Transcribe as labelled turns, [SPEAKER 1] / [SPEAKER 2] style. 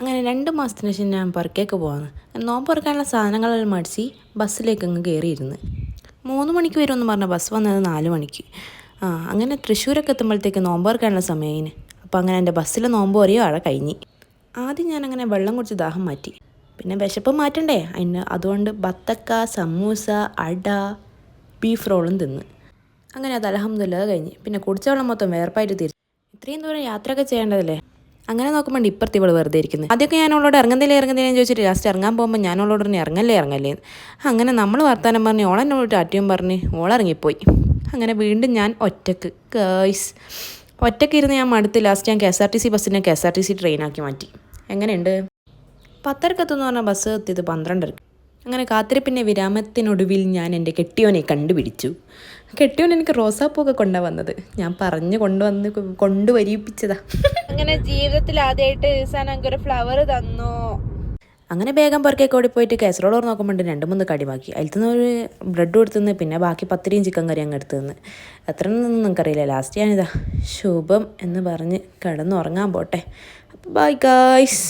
[SPEAKER 1] അങ്ങനെ 2 മാസത്തിന് ശേഷം ഞാൻ പുറക്കേക്ക് പോവാണ്. നോമ്പ് തുറക്കാനുള്ള സാധനങ്ങളെല്ലാം മേടിച്ച് ബസ്സിലേക്ക് അങ്ങ് കയറിയിരുന്നു. 3 മണിക്ക് വരുമെന്ന് പറഞ്ഞ ബസ് വന്നത് 4 മണിക്ക്. അങ്ങനെ തൃശ്ശൂരൊക്കെ എത്തുമ്പോഴത്തേക്ക് നോമ്പ് തുറക്കാനുള്ള സമയത്തിന്. അപ്പോൾ അങ്ങനെ എൻ്റെ ബസ്സിൽ നോമ്പ് തുറയോ അവിടെ കഴിഞ്ഞ്. ആദ്യം ഞാനങ്ങനെ വെള്ളം കുടിച്ച് ദാഹം മാറ്റി. പിന്നെ വിശപ്പ് മാറ്റണ്ടേ അതുകൊണ്ട് ബത്തക്ക, സമൂസ, അട, ബീഫ് റോളും തിന്ന്. അങ്ങനെ അത് അൽഹംദുലില്ലാഹ് കഴിഞ്ഞ്. പിന്നെ കുടിച്ച വെള്ളം മൊത്തം വേർപ്പായിട്ട് തിരിച്ചു. ഇത്രയും ദൂരം യാത്രയൊക്കെ ചെയ്യേണ്ടതല്ലേ. അങ്ങനെ നോക്കുമ്പോൾ ഇപ്പുറത്ത് ഇവൾ വെറുതെ ഇരിക്കുന്നത്. ആദ്യമൊക്കെ ഞാൻ അവളോട് ഇറങ്ങുന്നില്ലേ ചോദിച്ചിട്ട് ലാസ്റ്റ് ഇറങ്ങാൻ പോകുമ്പോൾ ഞാൻ അവളോട് പറഞ്ഞു ഇറങ്ങല്ലേ. അങ്ങനെ നമ്മൾ വർത്താനം പറഞ്ഞ് ഓളെന്നോട് ടാറ്റയും പറഞ്ഞ് ഓളിറങ്ങിപ്പോയി. അങ്ങനെ വീണ്ടും ഞാൻ ഒറ്റക്ക് ഒറ്റയ്ക്ക് ഇരുന്ന് ഞാൻ മടുത്ത് ലാസ്റ്റ് ഞാൻ KSRTC ബസ്സിനെ KSRTC ട്രെയിനാക്കി മാറ്റി. എങ്ങനെയുണ്ട്? 10:00 പറഞ്ഞാൽ ബസ് എത്തിയത് 12:00. അങ്ങനെ കാത്തിരിപ്പിൻ്റെ വിരാമത്തിനൊടുവിൽ ഞാൻ എൻ്റെ കെട്ടിയോനെ കണ്ടുപിടിച്ചു. കെട്ടിയോൻ എനിക്ക് റോസാപ്പൂവൊക്കെ കൊണ്ടുവന്നത് വന്നത്. ഞാൻ പറഞ്ഞു കൊണ്ടുവരിപ്പിച്ചതാ.
[SPEAKER 2] അങ്ങനെ ജീവിതത്തിൽ ആദ്യമായിട്ട് ഒരു ഫ്ലവർ തന്നു.
[SPEAKER 1] അങ്ങനെ വേഗം പുറക്കേക്ക് ഓടിപ്പോയിട്ട് കാസറോൾ നോക്കുമ്പോൾ 2-3 കടി ബാക്കി. അതിൽ ഒരു ബ്രെഡ് കൊടുത്തുനിന്ന് പിന്നെ ബാക്കി പത്തിരിയും ചിക്കൻ കറി അങ്ങ് എടുത്തുനിന്ന്. എത്ര നിന്നൊന്നും നിങ്ങൾക്കറിയില്ല. ലാസ്റ്റ് ഞാനിതാ ശുഭം എന്ന് പറഞ്ഞ് കിടന്നുറങ്ങാൻ പോട്ടെ. അപ്പോൾ ബൈ ഗായ്സ്.